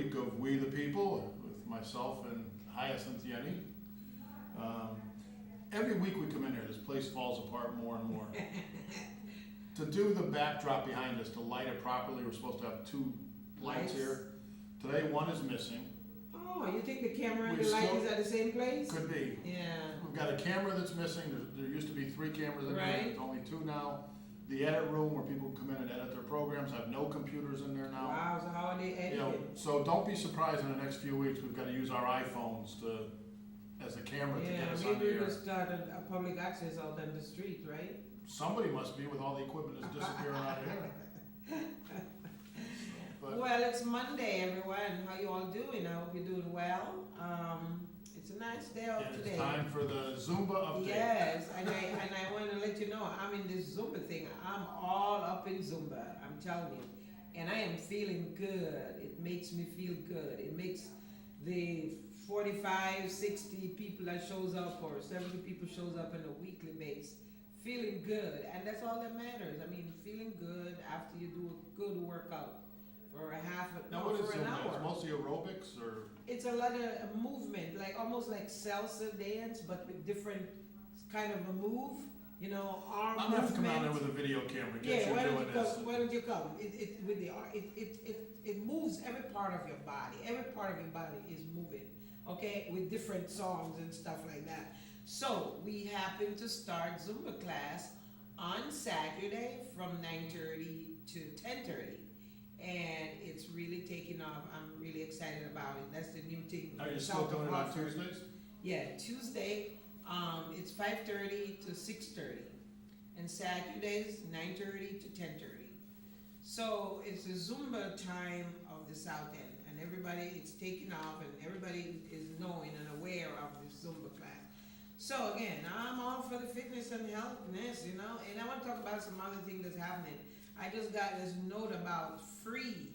week of We the People with myself and Hyacinth Yenny. Every week we come in here, this place falls apart more and more. To do the backdrop behind us, to light it properly, we're supposed to have two lights here. Today one is missing. Oh, you think the camera and We the light still- is at the same place? Could be. Yeah. We've got a camera that's missing. There used to be 3 cameras in there. Right. There's only 2 now. The edit room where people come in and edit their programs have no computers in there now. Wow, so how are they You know, editing? so don't be surprised in the next few weeks, we've gotta use our iPhones as a camera to get Yeah, us on the maybe air. we'll start a public access out on the street, right? Somebody must be with all the equipment that's disappearing out of here. But Well, it's Monday, everyone. How you all doing? I hope you're doing well. It's a nice day out and today. it's time for the Zumba update. Yes, and I want to let you know I'm in this Zumba thing. I'm all up in Zumba. I'm telling you, and I am feeling good. It makes me feel good. It makes the 45, 60 people that shows up or 70 people shows up on a weekly basis feeling good, and that's all that matters. I mean, feeling good after you do a good workout for Now what is for an Zumba? It's hour. mostly aerobics or? It's a lot of movement, like almost like salsa dance, but with different kind of a move. You know, arm I'm gonna have to come movement. down there with a video camera, get Yeah, you why don't doing you this. come? Why don't you come? It moves every part of your body. Every part of your body is moving. Okay, with different songs and stuff like that. So we happen to start Zumba class on Saturday from 9:30 to 10:30, and it's really taking off. I'm really excited about it. That's the new thing. Are you South still of doing it on Hartford. Tuesdays? Yeah, Tuesday, it's 5:30 to 6:30, and Saturdays 9:30 to 10:30. So it's a Zumba time of the South End, and everybody it's taking off, and everybody is knowing and aware of this Zumba class. So again, I'm all for the fitness and healthness, you know, and I want to talk about some other thing that's happening. I just got this note about free.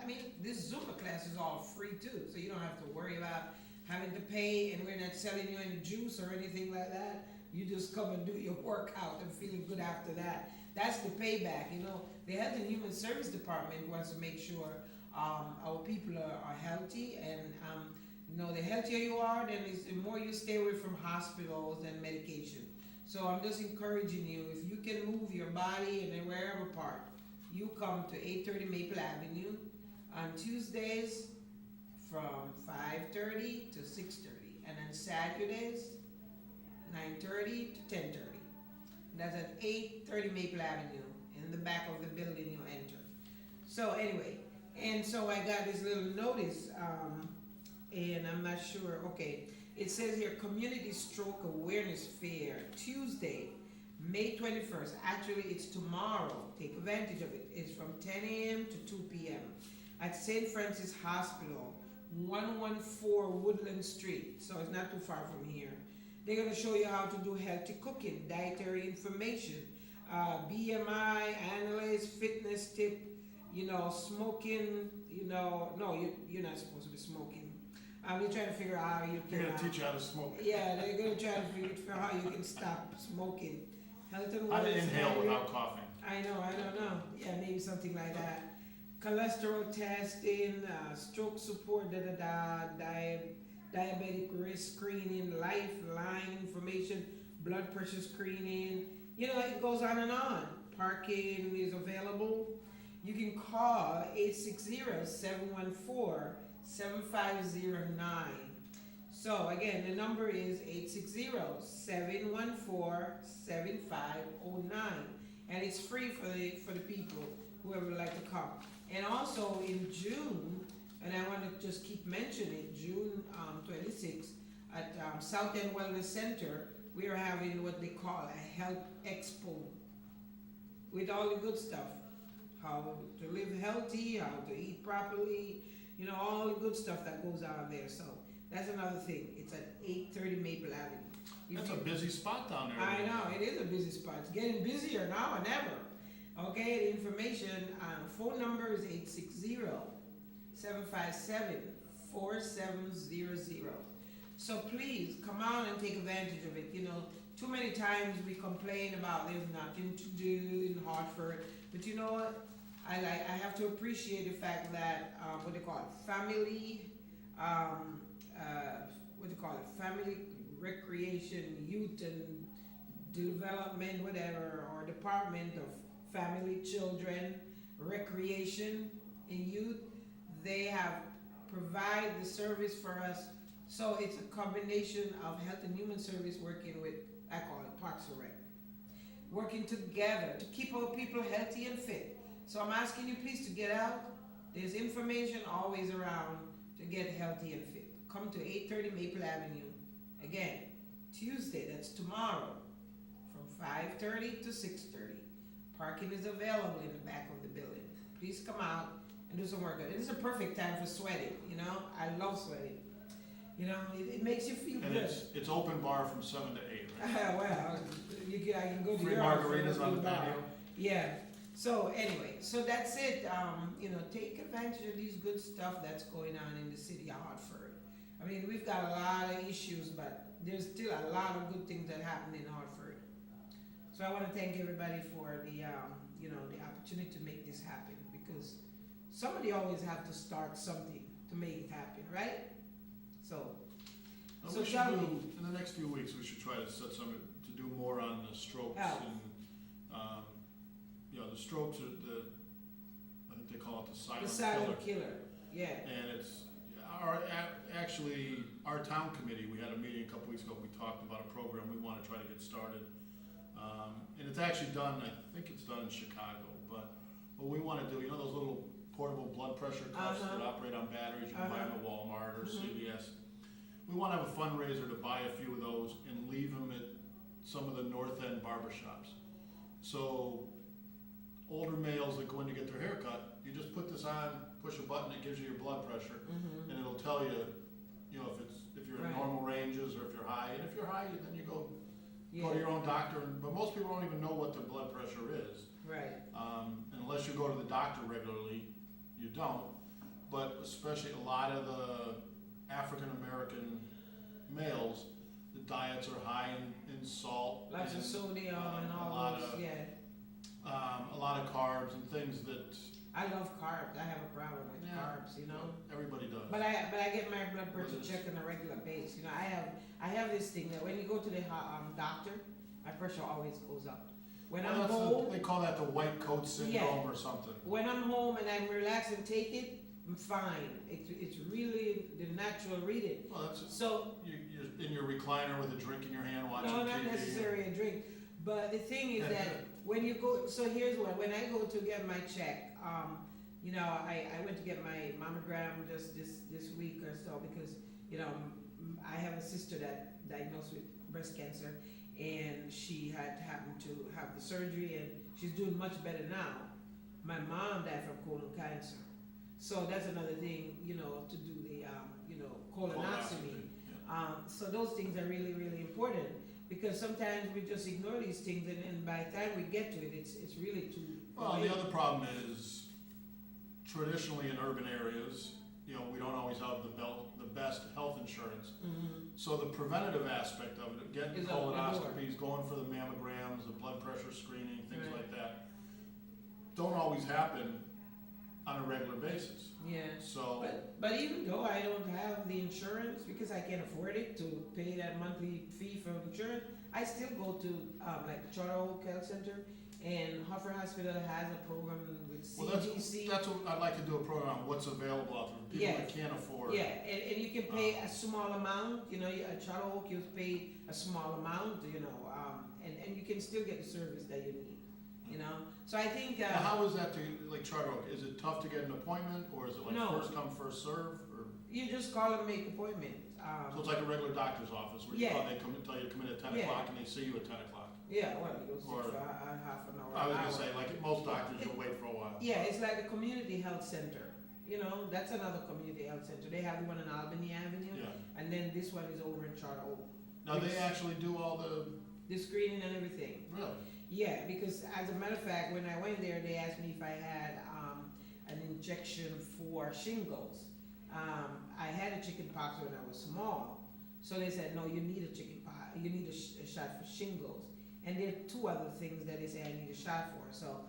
I mean, this Zumba class is all free too, so you don't have to worry about having to pay, and we're not selling you any juice or anything like that. You just come and do your workout and feeling good after that. That's the payback, you know. The Health and Human Service Department wants to make sure our people are healthy, and you know, the healthier you are, then the more you stay away from hospitals and medication. So I'm just encouraging you, if you can move your body in wherever part, you come to 830 Maple Avenue on Tuesdays from 5:30 to 6:30, and on Saturdays 9:30 to 10:30. That's at 830 Maple Avenue, in the back of the building you enter. So anyway, and so I got this little notice, and I'm not sure, okay, it says here, Community Stroke Awareness Fair, Tuesday, May 21st. Actually, it's tomorrow. Take advantage of it. It's from 10 a.m. to 2 p.m. at St. Francis Hospital, 114 Woodland Street. So it's not too far from here. They're going to show you how to do healthy cooking, dietary information, BMI, analyze, fitness tip, you know, smoking, you know, no, you're not supposed to be smoking. We're trying to figure out how you can. They're gonna teach you how to smoke. Yeah, they're going to try to figure out how you can stop smoking. Health and How to wellness inhale area. without coughing. I don't know. Yeah, maybe something like that. Cholesterol testing, stroke support, diabetic risk screening, lifeline information, blood pressure screening. You know, it goes on and on. Parking is available. You can call 860-714-7509. So again, the number is 860-714-7509, and it's free for the people, whoever would like to come. And also in June, and I want to just keep mentioning, June 26th at South End Wellness Center, we are having what they call a health expo with all the good stuff. How to live healthy, how to eat properly, you know, all the good stuff that goes on there. So that's another thing. It's at 830 Maple Avenue. That's a busy spot down there. I know, it is a busy spot. It's getting busier now than ever. Okay, the information, phone number is 860-757-4700. So please, come out and take advantage of it. You know, too many times we complain about there's nothing to do in Hartford. But you know what? I have to appreciate the fact that, what they call it, family, what they call it, family recreation, youth and development, whatever, or Department of Family, Children, Recreation and Youth, they have provide the service for us. So it's a combination of Health and Human Service working with, I call it Parks and Rec, working together to keep our people healthy and fit. So I'm asking you please to get out. There's information always around to get healthy and fit. Come to 830 Maple Avenue. Again, Tuesday, that's tomorrow, from 5:30 to 6:30. Parking is available in the back of the building. Please come out and do some work. It is a perfect time for sweating, you know? I love sweating. You know, it makes you feel And good. it's open bar from 7 to 8, right? Well, I can go to Free your house margaritas and on the go to bar. patio. Yeah. So anyway, so that's it. You know, take advantage of these good stuff that's going on in the city of Hartford. I mean, we've got a lot of issues, but there's still a lot of good things that happen in Hartford. So I want to thank everybody for the, you know, the opportunity to make this happen, because somebody always have to start something to make it happen, right? So, Now, so we should tell do, me. in the next few weeks, we should try to set some, to do more on the strokes Oh. and, you know, the strokes are I think they call it the The silent silent killer. killer, yeah. And it's, actually, our town committee, we had a meeting a couple weeks ago, we talked about a program we wanna try to get started. And it's actually done, I think it's done in Chicago, but what we wanna do, you know those little portable blood pressure cuffs that operate on batteries, you can buy them at Walmart or CVS? We wanna have a fundraiser to buy a few of those and leave them at some of the north end barber shops. So, older males that go in to get their hair cut, you just put this on, push a button, it gives you your blood pressure, Mm-hmm. and it'll tell you, you know, if you're in Right. normal ranges or if you're high, and if you're high, then you go Yeah, to your own doctor, but most people don't even know what their blood pressure is. right. Unless you go to the doctor regularly, you don't. But especially a lot of the African American males, the diets are high in salt. Lots of and, sodium and a all lot those, of- yeah. a lot of carbs and things that I love carbs. I have a problem with Yeah. carbs, you know. everybody does. But I get my blood pressure What is- checked on a regular basis. You know, I have this thing that when you go to the doctor, my pressure always goes up. When Well, I'm that's home, they call that the white coat syndrome or something. when I'm home and I'm relaxed and take it, I'm fine. It's really the natural reading. Well, that's So you're in your recliner with a drink in your hand watching no, TV. not necessarily a drink. But the thing is that when you go, so here's what, when I go to get my check, you know, I went to get my mammogram just this week or so because, you know, I have a sister that diagnosed with breast cancer, and she had happened to have the surgery, and she's doing much better now. My mom died from colon cancer. So that's another thing, you know, to do the, you know, colonoscopy. So those things are really, really important, because sometimes we just ignore these things, and by the time we get to it, it's really too Well, late. the other problem is, traditionally in urban areas, you know, we don't always have the best health insurance. Mhm. So the preventative aspect of it, getting Is open the door. colonoscopies, going for the mammograms, the blood pressure screening, things Right. like that, don't always happen on a regular basis. Yeah. So, But even though I don't have the insurance, because I can't afford it to pay that monthly fee for insurance, I still go to like Charter Oak Health Center, and Hartford Hospital has a program with well, CDC. that's what I'd like to do, a program on what's available out there for people that Yes. can't afford. Yeah, and you can pay a small amount, you know, at Charter Oak, you pay a small amount, you know, and you can still get the service that you need, you know? So I think, Now, how is that to, like Charter Oak, is it tough to get an appointment, or is it like No. first come, first serve, or? you just call and make appointment. So it's like a regular doctor's office, where you Yeah. call, they come and tell you to come in at 10 Yeah. o'clock, and they see you at 10 o'clock. Yeah, well, you go sit Or- for half an hour. I was hour. gonna say, like most doctors, you'll wait for a while. Yeah, it's like a community health center, you know, that's another community health center. They have the one on Albany Avenue, Yeah. and then this one is over in Charter Oak. Now, they actually do all The screening and everything. really? Yeah, because as a matter of fact, when I went there, they asked me if I had an injection for shingles. I had a chicken pox when I was small, so they said, no, you need a chicken pox, you need a shot for shingles. And there are two other things that they say I need a shot for. So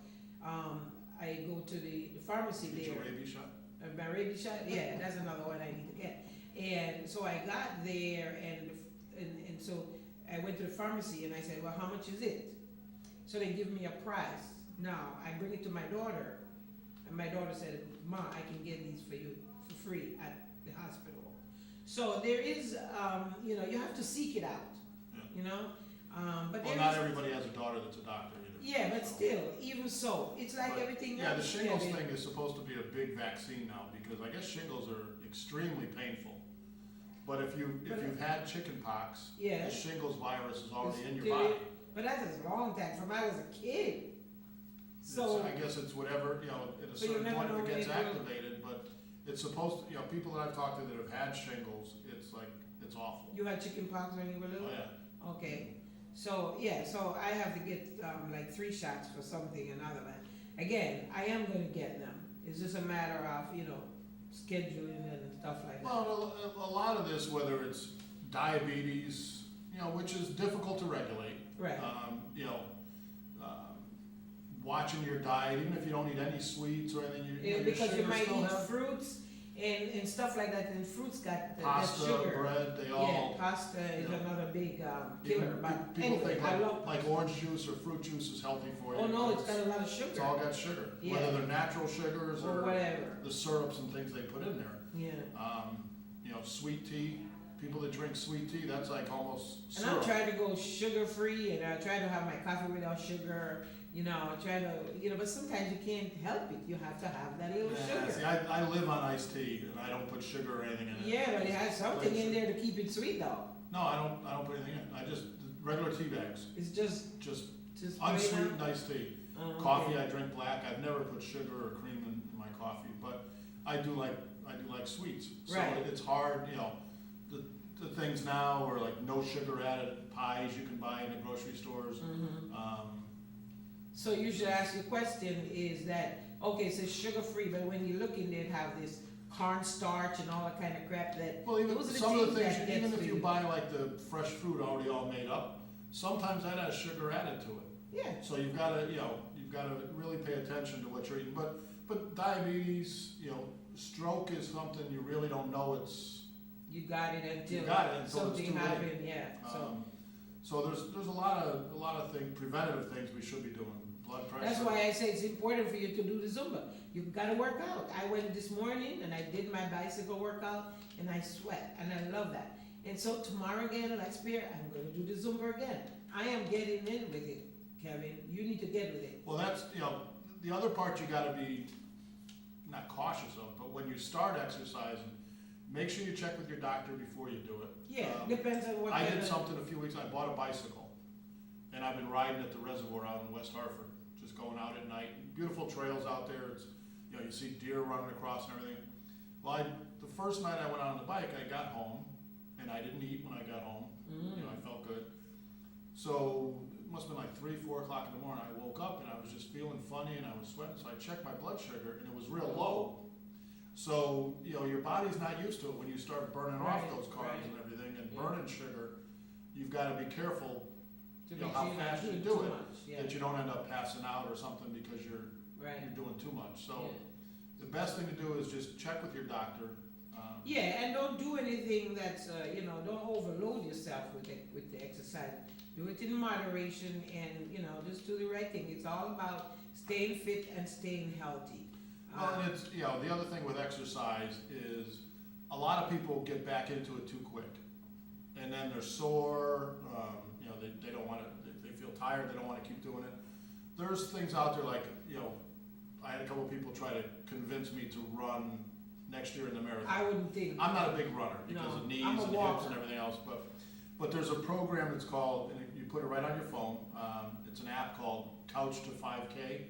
I go to the pharmacy Get there. your rabies shot? My rabies shot? Yeah, that's another one I need to get. And so I got there and so I went to the pharmacy and I said, well, how much is it? So they give me a price. Now, I bring it to my daughter and my daughter said, Ma, I can get these for you for free at the hospital. So there is, you know, you have to seek it out, Yeah. you know? But Well, there not is- everybody has a daughter that's a doctor either. yeah, but still, even so, it's like But, everything Yeah, the else. shingles Kevin. thing is supposed to be a big vaccine now, because I guess shingles are extremely painful. But if you've had chicken pox, Yeah. the shingles virus is already in your Did body. it- But that's a long time, from I was a kid. So, I guess it's whatever, you know, at a So you'll certain never point know if it when gets it will- activated, but it's supposed to, you know, people that I've talked to that have had shingles, it's like, it's awful. you had chicken pox when you were little? Oh, yeah. Okay, so, yeah, so I have to get, like 3 shots for something or another, but again, I am gonna get them. It's just a matter of, you know, scheduling and stuff like that. Well, a lot of this, whether it's diabetes, you know, which is difficult to regulate. Right, You know, watching your diet, even if you don't eat any sweets or anything, you know, your because you sugar might still eat have fruits and stuff like that, and fruits got that pasta, sugar. bread, they Yeah, all. pasta is you know, another big even killer, but people anyway, think I love. like orange juice or fruit juice is healthy for you. Oh, no, but it's got a lot of It's sugar, all got sugar, Yeah. whether they're natural sugars or or whatever, the syrups and things they put in there. yeah. You know, sweet tea, people that drink sweet tea, that's like almost And I'm syrup. trying to go sugar-free, and I try to have my coffee without sugar, you know, I try to, you know, but sometimes you can't help it, you have to have that little Yeah, see, sugar. I live on iced tea and I don't put sugar or anything in it. Yeah, but it has something in there to keep it sweet though, No, I don't put anything in. I just, regular tea bags, it's just just plain unsweetened up. iced tea. Okay. Coffee, I drink black. I've never put sugar or cream in my coffee, but I do like sweets. So Right. it's hard, you know, the things now are like no sugar added pies you can buy in the grocery stores. Mhm. Um, So you should ask your question is that, okay, it says sugar-free, but when you look in there, it have this cornstarch and all that kind of crap that, Well, even those are the some of the things things, that even gets if you me. buy like the fresh fruit already all made up, sometimes that has sugar added to it. Yeah, So you've gotta, you know, you've gotta really pay attention to what you're eating. But diabetes, you know, stroke is something you really don't know it's, you got it you until got it until it's something too late. happened, yeah, so. So there's a lot of things, preventative things we should be doing, blood pressure. That's why I say it's important for you to do the Zumba. You've gotta work out. I went this morning and I did my bicycle workout and I sweat and I love that. And so tomorrow again, like Spear, I'm gonna do the Zumba again. I am getting in with it, Kevin. You need to get with it. Well, that's, you know, the other part you gotta be not cautious of, but when you start exercising, make sure you check with your doctor before you do it. Yeah, depends on what I kind did of- something a few weeks, I bought a bicycle, and I've been riding at the reservoir out in West Hartford, just going out at night. Beautiful trails out there, it's, you know, you see deer running across and everything. Well, the first night I went out on the bike, I got home, and I didn't eat when I got home, you know, I felt good. So, it must've been like 3, 4 o'clock in the morning, I woke up and I was just feeling funny and I was sweating, so I checked my blood sugar and it was real low. So, you know, your body's not used to it when you start burning off Right, those carbs right. and everything, and Yeah. burning sugar, you've gotta be careful to you know, make how sure you're not fast you doing do too it, much. Yeah, that you don't end up passing out or something because you're right. doing too much. So, Yeah. the best thing to do is just check with your doctor. Yeah, and don't do anything that's, you know, don't overload yourself with the exercise. Do it in moderation and, you know, just do the right thing. It's all about staying fit and staying healthy. Well, and it's, you know, the other thing with exercise is a lot of people get back into it too quick. And then they're sore, you know, they don't wanna, they feel tired, they don't wanna keep doing it. There's things out there like, you know, I had a couple of people try to convince me to run next year in the marathon. I wouldn't think. I'm not a big runner because No, of knees I'm a and hips walker. and everything else, but there's a program that's called, and you put it right on your phone, it's an app called Couch to 5K.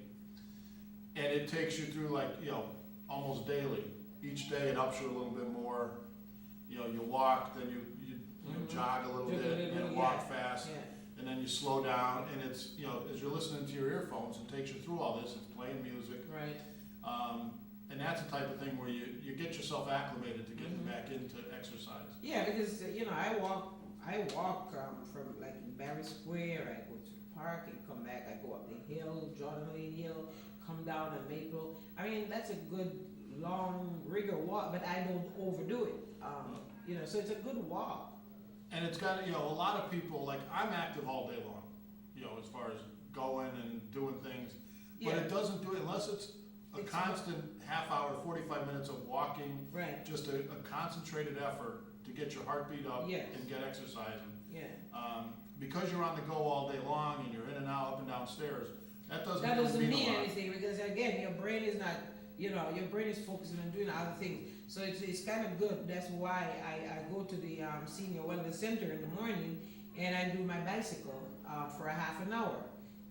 And it takes you through like, you know, almost daily. Each day it ups you a little bit more. You know, you walk, then you Mhm. jog a little Jog a bit, little and bit, walk yeah. fast. Yeah, And then you slow down, and it's, you know, as you're listening to your earphones, it takes you through all this, it's playing music. right. And that's the type of thing where you get yourself acclimated to getting Mhm. back into exercise. Yeah, because, you know, I walk from like in Barry Square, I go to the park and come back, I go up the hill, Jordan Lane Hill, come down on Maple. I mean, that's a good long rigor walk, but I don't overdo it. You know, so it's a good walk. And it's got, you know, a lot of people, like, I'm active all day long, you know, as far as going and doing things. But Yeah. it doesn't do it unless it's a It's- constant half hour, 45 minutes of walking, Right. just a concentrated effort to get your heartbeat up Yes. and get exercising. Yeah. Because you're on the go all day long and you're in and out, up and down stairs, that doesn't That really doesn't mean mean a lot. anything because again, your brain is not, you know, your brain is focusing on doing other things. So it's kind of good. That's why I go to the senior wellness center in the morning and I do my bicycle for a half an hour.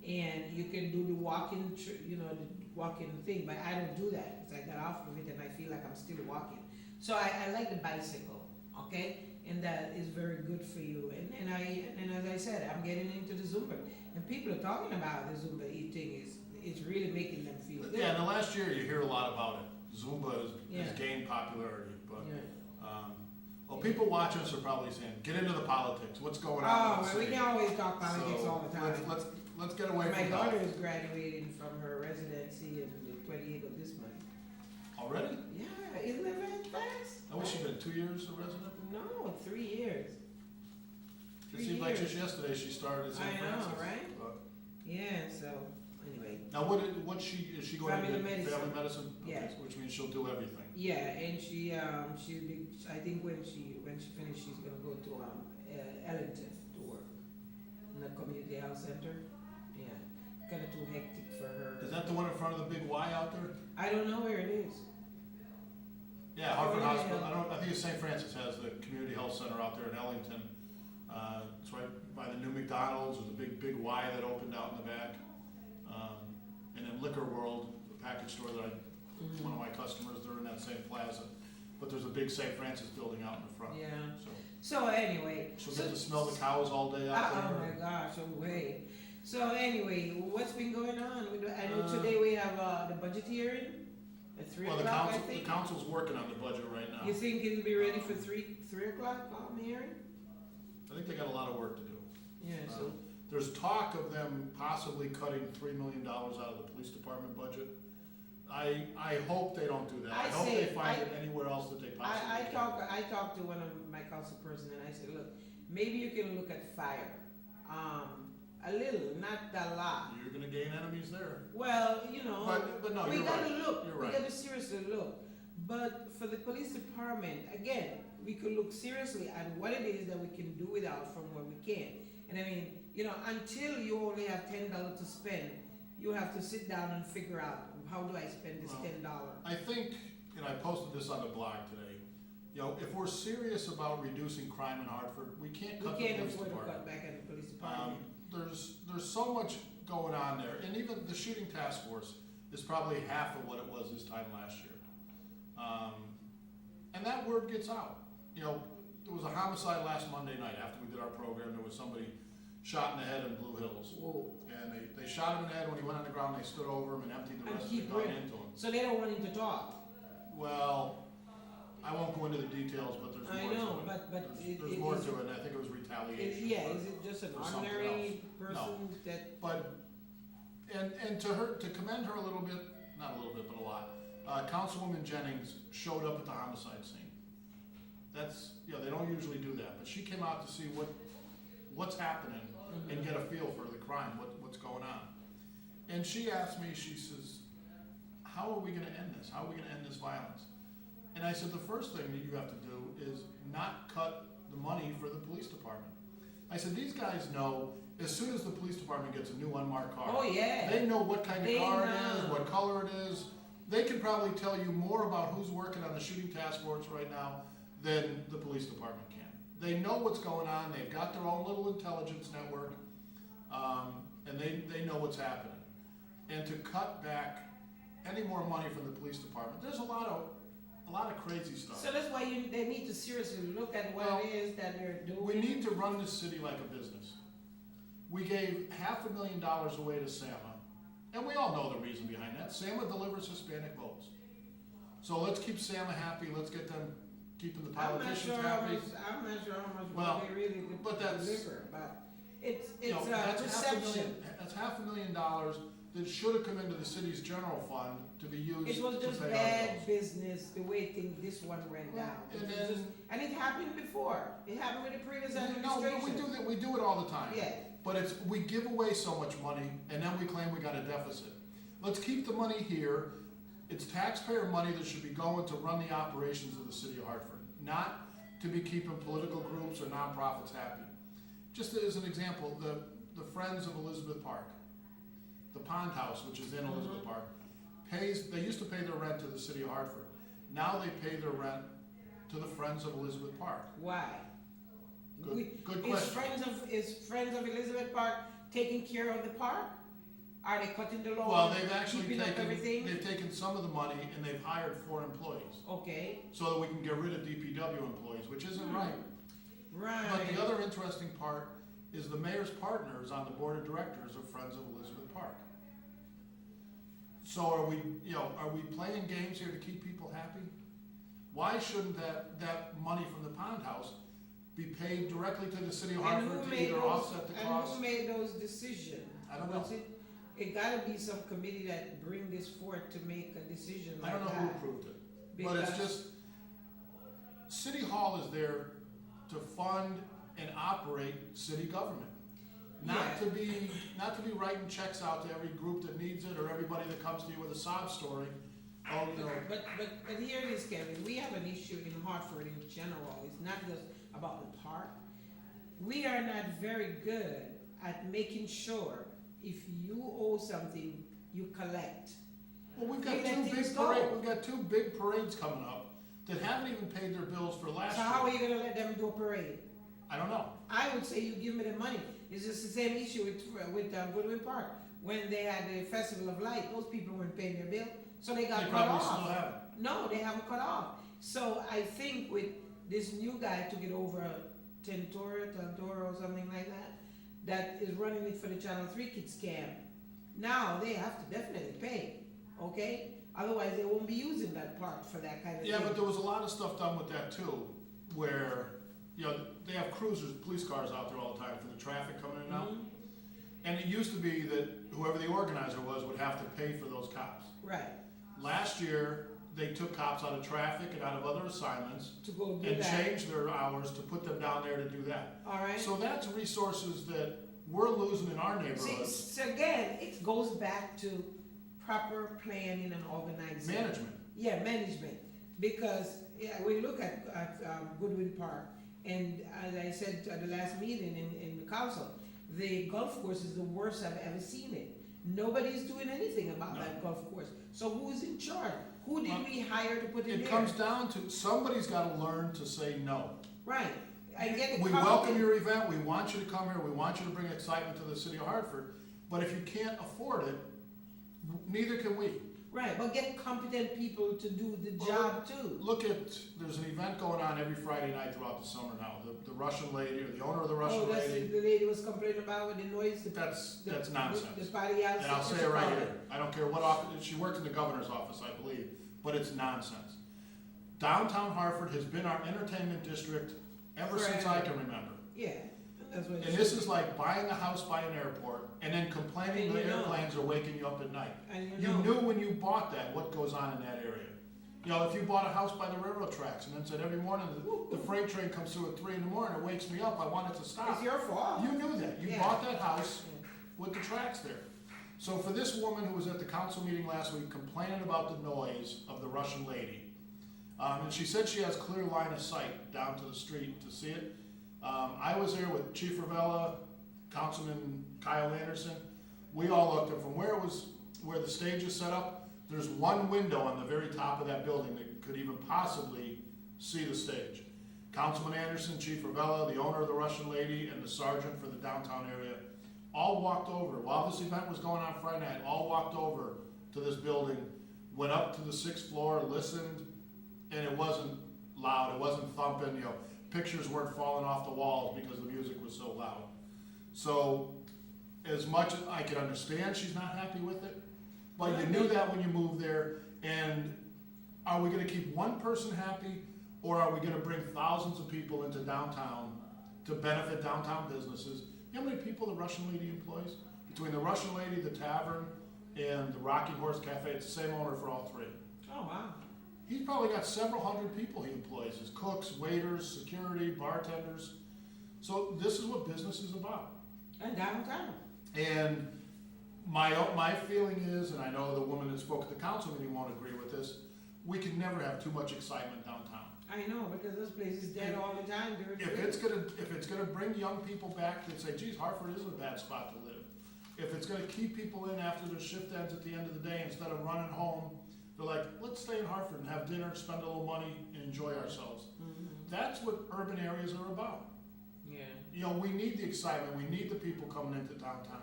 And you can do the walking, you know, the walking thing, but I don't do that because I got off of it and I feel like I'm still walking. So I like the bicycle, okay? And that is very good for you. And as I said, I'm getting into the Zumba. And people are talking about the Zumba eating it's really making them feel good. Yeah, in the last year, you hear a lot about it. Zumba has Yeah. gained popularity, but, Yeah. well, people watching us are probably saying, get into the politics, what's going on in Oh, the well, we city? can always talk politics So, all the time. Let's get away My from daughter that. is graduating from her residency in the 28th of this month. Already? Yeah, isn't that very fast? How has she been, 2 years a resident? No, 3 years. It seemed like just yesterday she started at St. I know, Francis. right? But- Yeah, so, anyway. Now, is she going Family into medicine. family medicine? Yeah. Okay, which means she'll do everything. Yeah, and she'll be, I think when she finishes, she's gonna go to, Ellington to work in the community health center. Yeah, kinda too hectic for her. Is that the one in front of the big Y out there? I don't know where it is. Yeah, Hartford Yeah. Hospital, I think it's St. Francis has the community health center out there in Ellington. It's right by the new McDonald's, there's a big Y that opened out in the back. And then Liquor World, the package store that one of my customers, they're in that same plaza. But there's a big St. Francis building out in the front. Yeah. So So anyway. she'll get to smell the cows all day out Oh there. my gosh, oh wait. So anyway, what's been going on? I know Uh, today we have the budget hearing at 3 Well, o'clock, I the think. council's working on the budget right now. You think it'll be ready for 3 o'clock, hearing? I think they got a lot of work to do. Yeah, so, There's talk of them possibly cutting $3 million out of the police department budget. I hope they don't do that. I I hope say- they find it anywhere else that they possibly I can. talked to one of my council person and I said, look, maybe you can look at fire. A little, not a lot. You're gonna gain enemies there. Well, you know. But no, We you're gotta right. look, You're we right. gotta seriously look. But for the police department, again, we could look seriously at what it is that we can do without from where we can. And I mean, you know, until you only have $10 to spend, you have to sit down and figure out, how do I spend this Well, $10? I think, and I posted this on the blog today, you know, if we're serious about reducing crime in Hartford, we can't We cut the can't police afford to department. cut back on the police department. There's so much going on there, and even the shooting task force is probably half of what it was this time last year. And that word gets out. You know, there was a homicide last Monday night after we did our program. There was somebody shot in the head in Blue Hills. Whoa. And they shot him in the head. When he went on the ground, they stood over him and emptied the And rest of the keep gun running. into him. So they don't want him to talk. Well, I won't go into the details, but there's I more know, to it. but There's more to it, and I think it was retaliation. Yeah, but- is it just an or something ordinary else. person that, But, and to commend her a little bit, not a little bit, but a lot, Councilwoman Jennings showed up at the homicide scene. That's, you know, they don't usually do that, but she came out to see what's happening and get a feel for the crime, what's going on. And she asked me, she says, how are we gonna end this? How are we gonna end this violence? And I said, the first thing that you have to do is not cut the money for the police department. I said, these guys know, as soon as the police department gets a new unmarked car, oh yeah. they know what kind of They car it is, know. what color it is. They can probably tell you more about who's working on the shooting task force right now than the police department can. They know what's going on, they've got their own little intelligence network, and they know what's happening. And to cut back any more money from the police department, there's a lot of crazy stuff. So that's why they need to seriously look at what it is that they're doing. We need to run this city like a business. We gave $500,000 away to SAMA, and we all know the reason behind that. SAMA delivers Hispanic votes. So let's keep SAMA happy, let's get them keeping the I'm not politicians sure how happy. much, I'm not sure how much Well, they really but that's- deliver, but it's You know, perception. that's $500,000 that should have come into the city's general fund to be used It was to just pay our bad bills. business, the way this one went down. And It was then- just- and it happened before. It happened with the previous No, administration. but we do that, we do it all the time. Yeah. But we give away so much money, and then we claim we got a deficit. Let's keep the money here. It's taxpayer money that should be going to run the operations of the city of Hartford, not to be keeping political groups or nonprofits happy. Just as an example, the Friends of Elizabeth Park, the Pond House, which is in Elizabeth Park, they used to pay their rent to the city of Hartford. Now they pay their rent to the Friends of Elizabeth Park. Why? Good Is question. Friends of Elizabeth Park taking care of the park? Are they cutting the lawn? Well, they've actually keeping up everything? they've taken some of the money and they've hired 4 employees, Okay, so that we can get rid of DPW employees, which isn't right. right. But the other interesting part is the mayor's partner is on the board of directors of Friends of Elizabeth Park. So are we playing games here to keep people happy? Why shouldn't that money from the Pond House be paid directly to the city of And Hartford who to made either those, offset the and cost? who made those decisions? I don't know. Was it gotta be some committee that bring this forth to make a decision I like don't know that. who approved it, but it's Because- just, City Hall is there to fund and operate city government. Not Yeah. to be writing checks out to every group that needs it or everybody that comes to you with a sob story. Oh, But here it is, Kevin, we have an issue in Hartford in general, it's not just about the park. We are not very good at making sure if you owe something, you collect. well, we've got We let two things big go. parades, we've got 2 big parades coming up that haven't even paid their bills for last So how are year. you gonna let them do a parade? I don't know. I would say you give me the money. It's just the same issue with Goodwin Park. When they had the Festival of Light, those people weren't paying their bill, so they got They cut probably still off. haven't. No, they haven't cut off. So I think with this new guy took it over, Tantoro or something like that, that is running it for the Channel 3 Kids Camp. Now they have to definitely pay, okay? Otherwise they won't be using that park for that kind of thing. Yeah, but there was a lot of stuff done with that too, where, they have cruisers, police cars out there all the time for the traffic coming in and out. Mhm. And it used to be that whoever the organizer was would have to pay for those cops. Right, Last year, they took cops out of traffic and out of other assignments to go do and that, changed their hours to put them down there to do that. all right? So that's resources that we're losing in our See, neighborhoods. so again, it goes back to proper planning and organizing. Management. Yeah, management, because, we look at Goodwin Park, and as I said at the last meeting in the council, the golf course is the worst I've ever seen it. Nobody's doing anything about No. that golf course, so who's in charge? Who did Well, we hire to put it It there? comes down to, somebody's gotta learn to say no. Right, I get it. We welcome your event, we want you to come here, we want you to bring excitement to the city of Hartford, but if you can't afford it, neither can we. Right, but get competent people to do the job too. Look at, there's an event going on every Friday night throughout the summer now, the Russian lady, or the owner of the Russian Oh, that's lady, the lady was complaining about with the noise, that's the nonsense. party house. And I'll say it right here, I don't care what office, she works in the governor's office, I believe, but it's nonsense. Downtown Hartford has been our entertainment district ever since I can remember. Yeah, that's what it And this is like buying a house by an airport and then complaining And the you know. airplanes are waking you up at night. And You knew when you bought that what goes on in that area. If you bought a house by the railroad tracks and then said every morning the freight train comes through at 3 in the morning, it wakes me up, I want it to stop. It's your fault. You knew that. You Yeah. bought that house with the tracks there. So for this woman who was at the council meeting last week complaining about the noise of the Russian lady, and she said she has clear line of sight down to the street to see it. I was there with Chief Ravella, Councilman Kyle Anderson. We all looked, and from where the stage is set up, there's one window on the very top of that building that could even possibly see the stage. Councilman Anderson, Chief Ravella, the owner of the Russian lady, and the sergeant for the downtown area all walked over, while this event was going on Friday night, all walked over to this building, went up to the 6th floor, listened, and it wasn't loud, it wasn't thumping, pictures weren't falling off the walls because the music was so loud. So, as much as I can understand she's not happy with it, but you knew that when you moved there, and are we gonna keep one person happy, or are we gonna bring thousands of people into downtown to benefit downtown businesses? You know how many people the Russian lady employs? Between the Russian lady, the tavern, and the Rocking Horse Cafe, it's the same owner for all three. Oh, wow. He's probably got several hundred people he employs, as cooks, waiters, security, bartenders. So this is what business is about. And downtown. And my feeling is, and I know the woman that spoke at the council meeting won't agree with this, we can never have too much excitement downtown. I know, because this place is dead all the time during the If week. it's gonna bring young people back that say, geez, Hartford isn't a bad spot to live. If it's gonna keep people in after their shift ends at the end of the day, instead of running home, they're like, let's stay in Hartford and have dinner, spend a little money, and enjoy ourselves. Mhm. That's what urban areas are about. Yeah. You know, we need the excitement, we need the people coming into downtown.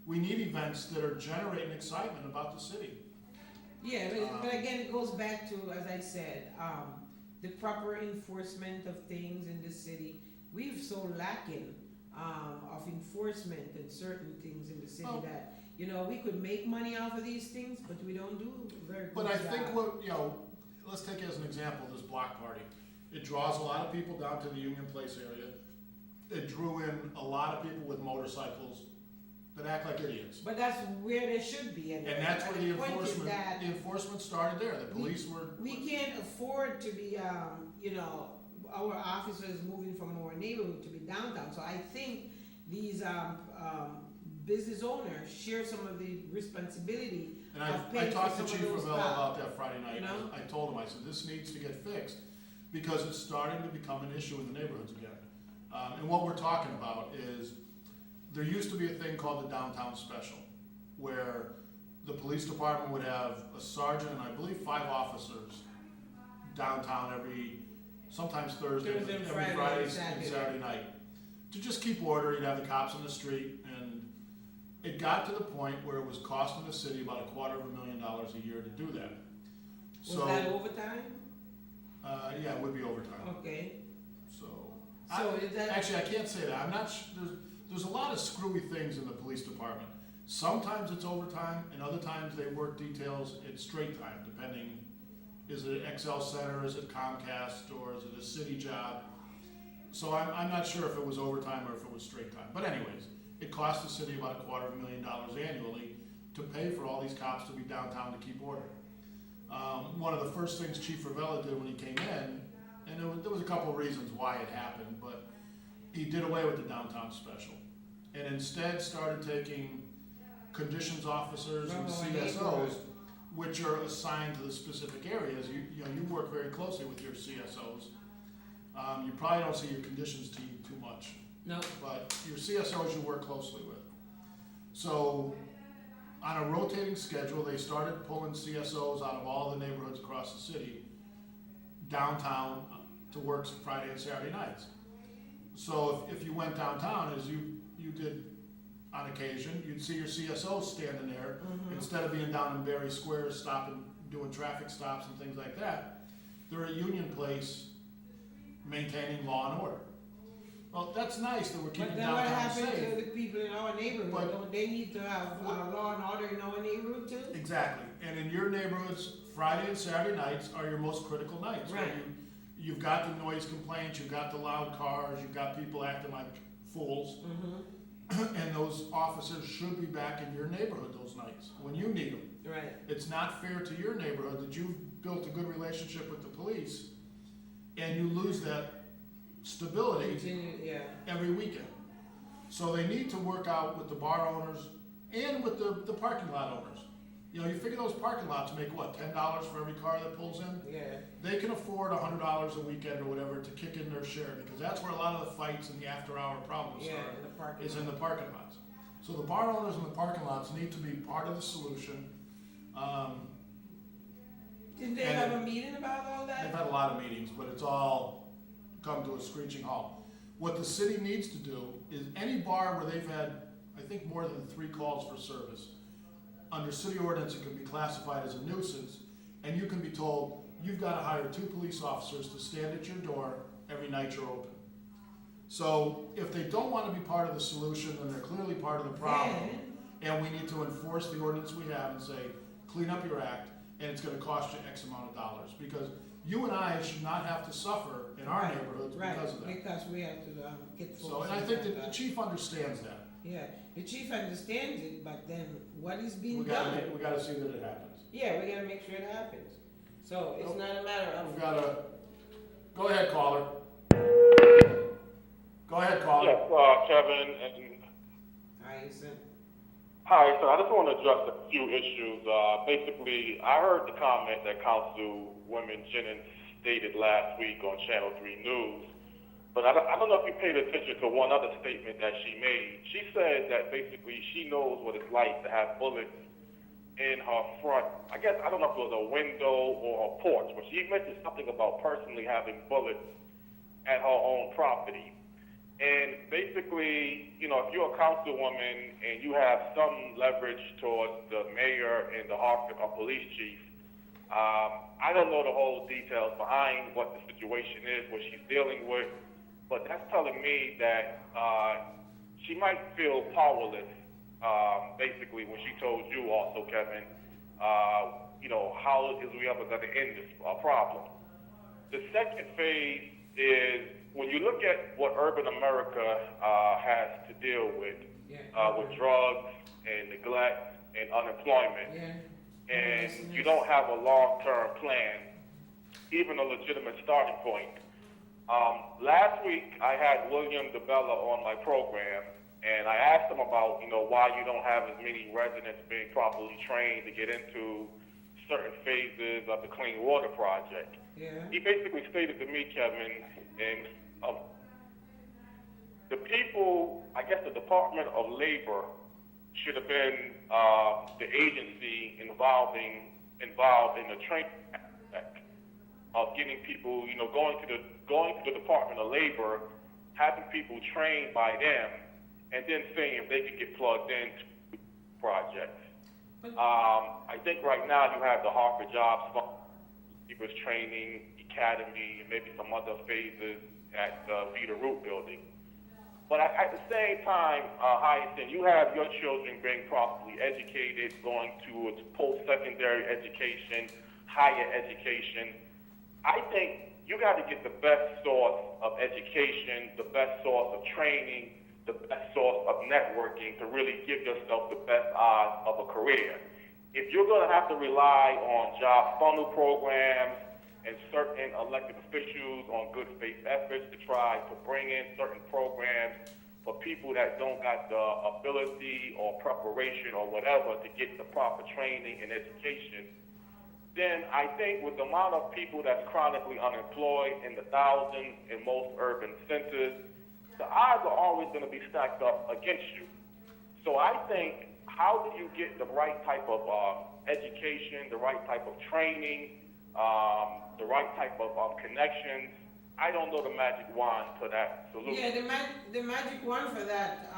We need events that are generating excitement about the city. Yeah, but again, it goes back to, as I said, the proper enforcement of things in the city. We've so lacking of enforcement in certain things in the city Well- that, you know, we could make money off of these things, but we don't do a very good But job. I think what, you know, let's take as an example, this block party. It draws a lot of people down to the Union Place area. It drew in a lot of people with motorcycles that act like idiots. But that's where they should be anyway. And that's where But the point is enforcement, that the enforcement started there. The police were. we can't afford to be, you know, our officers moving from our neighborhood to be downtown. So I think these business owners share some of the responsibility And of I paying for talked some to of Chief those Ravello cops. about that Friday night. You know? I told him, I said, this needs to get fixed because it's starting to become an issue in the neighborhoods again. And what we're talking about is, there used to be a thing called the downtown special, where the police department would have a sergeant and I believe 5 officers downtown sometimes Thursday, Thursday and every Friday and Friday and Saturday. Saturday night. To just keep order, you'd have the cops on the street, and it got to the point where it was costing the city about $250,000 a year to do that. Was that overtime? Yeah, it would be overtime, Okay. so. So is that? Actually, I can't say that, I'm not, there's a lot of screwy things in the police department. Sometimes it's overtime, and other times they work details at straight time, depending, is it Excel Center, is it Comcast, or is it a city job? So I'm not sure if it was overtime or if it was straight time, but anyways, it costs the city about $250,000 annually to pay for all these cops to be downtown to keep order. One of the first things Chief Ravello did when he came in, and there was a couple of reasons why it happened, but he did away with the downtown special, and instead started taking conditions officers and Oh, CSOs, which are assigned to the specific areas. You know, you work very closely with your CSOs. You probably don't see your conditions team too much, No. but your CSOs you work closely with. So, on a rotating schedule, they started pulling CSOs out of all the neighborhoods across the city, downtown to work Friday and Saturday nights. So if you went downtown, as you did on occasion, you'd see your CSOs standing there, Mhm. instead of being down in Berry Square, stopping, doing traffic stops and things like that. They're at Union Place maintaining law and order. Well, that's nice that we're keeping But then what downtown happened to safe. the people in our neighborhood? But- Don't they need to have law and order in our neighborhood too? Exactly, and in your neighborhoods, Friday and Saturday nights are your most critical nights. where Right. You've got the noise complaints, you've got the loud cars, you've got people acting like fools, Mm-hmm. and those officers should be back in your neighborhood those nights, when you need them. Right. It's not fair to your neighborhood that you've built a good relationship with the police, and you lose that stability Continue, yeah. every weekend. So they need to work out with the bar owners and with the parking lot owners. You know, you figure those parking lots make what, $10 for every car that pulls in? Yeah. They can afford $100 a weekend or whatever to kick in their share, because that's where a lot of the fights and the after-hour problems Yeah, start, in the parking is in lot. the parking lots. So the bar owners and the parking lots need to be part of the solution. Didn't they and have a meeting about all They've that? had a lot of meetings, but it's all come to a screeching halt. What the city needs to do is any bar where they've had, I think, more than 3 calls for service, under city ordinance, it can be classified as a nuisance, and you can be told, you've gotta hire 2 police officers to stand at your door every night you're open. So if they don't wanna be part of the solution, then they're clearly part of the problem. And we need to enforce the ordinance we have and say, clean up your act, and it's gonna cost you X amount of dollars. Because you and I should not have to suffer in our Right, neighborhoods Right, because of that. because we have to get folks. So, and I think that the that. chief understands that. Yeah, the chief understands it, but then what is being We done? gotta see that it happens. Yeah, we gotta make sure it happens. So it's not a matter We've of, gotta, go ahead, caller. Go ahead, caller. Yes, Kevin, and Hyacinth. hi. So I just want to address a few issues. Basically, I heard the comment that Councilwoman Jennings stated last week on Channel 3 News, but I don't know if you paid attention to one other statement that she made. She said that basically she knows what it's like to have bullets in her front. I guess, I don't know if it was a window or a porch, but she mentioned something about personally having bullets at her own property. And basically, you know, if you're a councilwoman and you have some leverage towards the mayor and the Hartford police chief, I don't know the whole details behind what the situation is, what she's dealing with, but that's telling me that she might feel powerless, basically, when she told you also, Kevin, you know, how is we ever going to end this problem? The second phase is, when you look at what urban America has to deal with drugs and neglect and unemployment, and you don't have a long-term plan, even a legitimate starting point. Last week, I had William DeBella on my program, and I asked him about, you know, why you don't have as many residents being properly trained to get into certain phases of the Clean Water Project. He basically stated to me, Kevin, and the people, I guess the Department of Labor should have been the agency involved in the training aspect of getting people, you know, going to the Department of Labor, having people trained by them, and then seeing if they could get plugged into projects. I think right now you have the Hartford Jobs Fund, People's Training Academy, and maybe some other phases at the Vita Root building. But at the same time, Hyacinth, you have your children being properly educated, going to post-secondary education, higher education. I think you got to get the best source of education, the best source of training, the best source of networking to really give yourself the best odds of a career. If you're going to have to rely on job funnel programs and certain elected officials on good faith efforts to try to bring in certain programs for people that don't got the ability or preparation or whatever to get the proper training and education, then I think with the amount of people that's chronically unemployed in the thousands in most urban centers, the odds are always going to be stacked up against you. So I think, how do you get the right type of education, the right type of training, the right type of connections? I don't know the magic wand for that solution. Yeah, the magic wand for that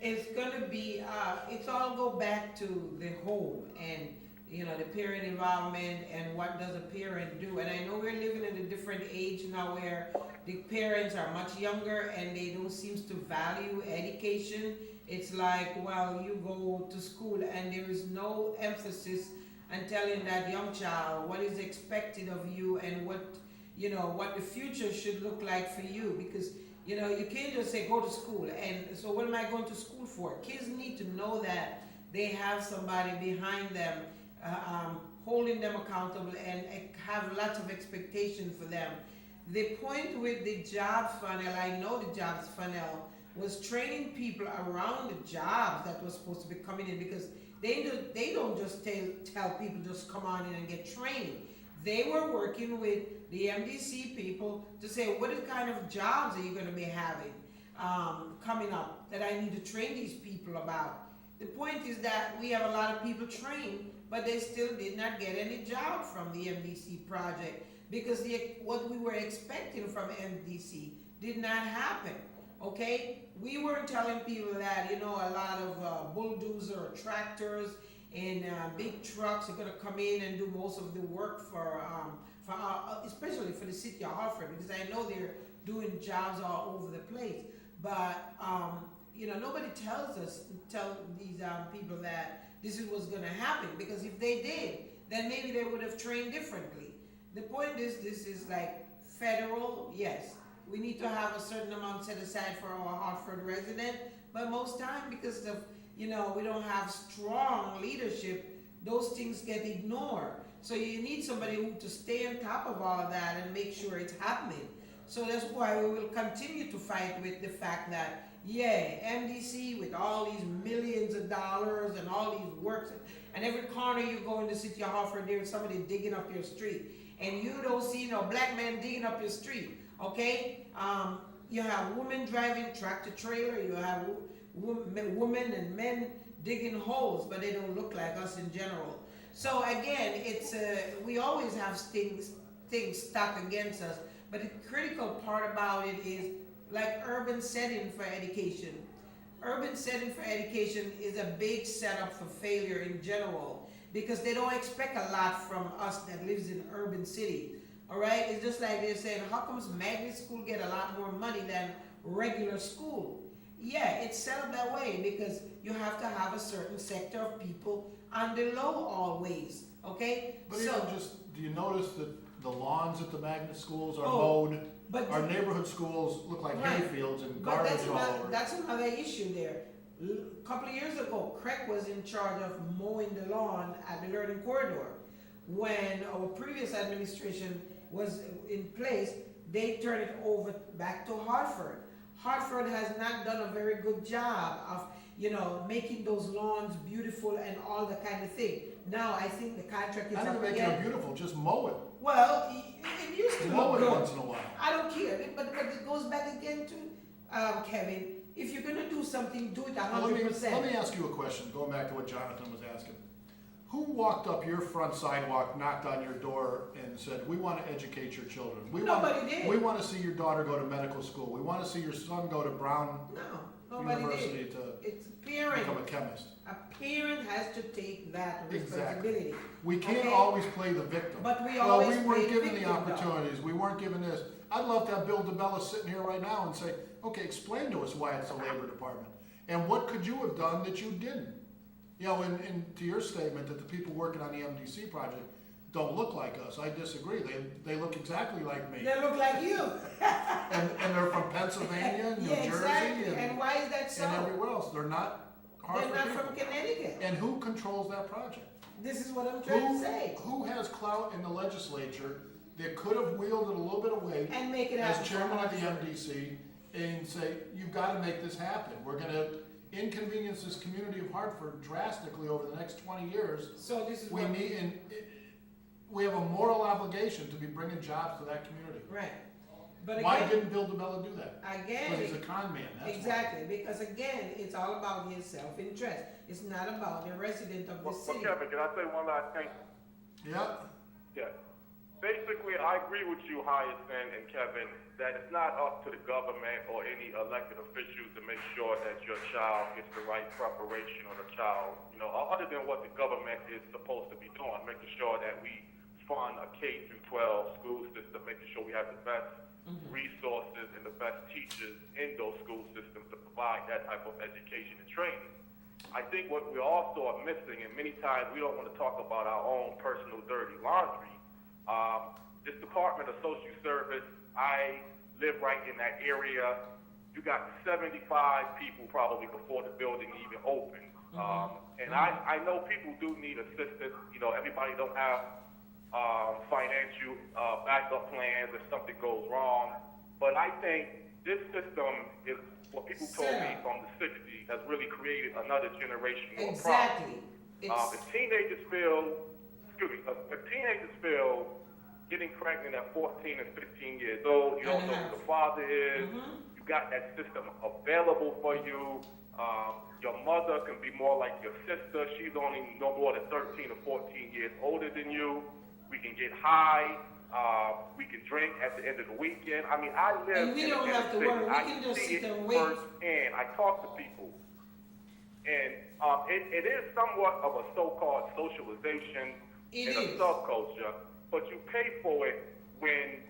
is gonna be, it's all go back to the home and, you know, the parent involvement and what does a parent do. And I know we're living in a different age now where the parents are much younger and they don't seem to value education. It's like, well, you go to school and there is no emphasis on telling that young child what is expected of you and what, you know, what the future should look like for you. Because, you know, you can't just say go to school. And so what am I going to school for? Kids need to know that they have somebody behind them holding them accountable and have lots of expectation for them. The point with the jobs funnel, I know the jobs funnel was training people around the jobs that was supposed to be coming in, because they don't just tell people just come on in and get training. They were working with the MDC people to say, what kind of jobs are you going to be having coming up that I need to train these people about? The point is that we have a lot of people trained, but they still did not get any job from the MDC project because what we were expecting from MDC did not happen. Okay, we weren't telling people that, you know, a lot of bulldozer or tractors and big trucks are going to come in and do most of the work for especially for the city of Hartford, because I know they're doing jobs all over the place. But you know, nobody tell these people that this is what's going to happen, because if they did, then maybe they would have trained differently. The point is, this is like federal, yes. We need to have a certain amount set aside for our Hartford resident, but most time because of, we don't have strong leadership, those things get ignored. So you need somebody who to stay on top of all that and make sure it's happening. So that's why we will continue to fight with the fact that, MDC with all these millions of dollars and all these works, and every corner you go in the city of Hartford, there's somebody digging up your street. And you don't see no black man digging up your street, okay? You have women driving tractor trailer, you have women and men digging holes, but they don't look like us in general. So again, it's we always have things stuck against us, but the critical part about it is like urban setting for education. Urban setting for education is a big setup for failure in general because they don't expect a lot from us that lives in urban city. All right, it's just like they're saying, how comes magnet school get a lot more money than regular school? Yeah, it's set up that way because you have to have a certain sector of people on the low always, okay? But So, even just, do you notice that the lawns at the magnet schools are Oh, mowed? but Our neighborhood schools look like Right. hayfields and But garbage all over. that's another issue there. A couple of years ago, Craig was in charge of mowing the lawn at the learning corridor. When our previous administration was in place, they turned it over back to Hartford. Hartford has not done a very good job of, making those lawns beautiful and all the kind of thing. Now, I think the contract is Not even up making again. it beautiful, just mow it. Well, it used to Mow look it good. once in a while. I don't care, but it goes back again to, Kevin, if you're gonna do something, do it Now, 100%. let me ask you a question, going back to what Jonathan was asking. Who walked up your front sidewalk, knocked on your door and said, we want to educate your children? Nobody did. We want to see your daughter go to medical school. We want to see your son go to Brown No, nobody University did. to It's a parent. become a chemist. A parent has to take that Exactly. responsibility. We can't Okay. always play the victim. But we Well, always we weren't play given the victim, though. opportunities, we weren't given this. I'd love to have Bill DeBella sitting here right now and say, okay, explain to us why it's the labor department. And what could you have done that you didn't? And to your statement that the people working on the MDC project don't look like us, I disagree. They look exactly like me. They look like you. And they're from Pennsylvania, New Yeah, exactly. Jersey, And why is that so? and everywhere else. They're not They're Hartford not people. from Connecticut. And who controls that project? This is what I'm trying to say. Who has clout in the legislature that could have wielded a little bit of weight And make it happen. as chairman of the for us. MDC and say, you've got to make this happen. We're going to inconvenience this community of Hartford drastically over the next 20 years. So this is We what. we have a moral obligation to be bringing jobs to that community. Right. But Why again, didn't Bill DeBella do that? again, Because he's a con man, that's why. exactly, because again, it's all about his self-interest. It's not about the resident of the Well, city. Kevin, can I say one last thing? Yep. Yeah. Basically, I agree with you, Hyacinth and Kevin, that it's not up to the government or any elected officials to make sure that your child gets the right preparation or the child, other than what the government is supposed to be doing, making sure that we fund a K through 12 school system, making sure we have the best resources and the best teachers in those school systems to provide that type of education and training. I think what we also are missing, and many times we don't want to talk about our own personal dirty laundry, this Department of Social Service, I live right in that area. You got 75 people probably before the building even opened. And I know people do need assistance. Everybody don't have financial backup plans if something goes wrong. But I think this system is what people told me from the 60s has really created another generation of Exactly. problems. If teenagers feel getting pregnant at 14 and 15 years old, you don't know who the father is, you got that system available for you. Your mother can be more like your sister. She's only no more than 13 or 14 years older than you. We can get high. We can drink at the end of the weekend. I mean, I live And we in don't the have to inner worry. city. We I can just see sit it and wait. firsthand. I talk to people. And it is somewhat of a so-called socialization It in a is. subculture, but you pay for it when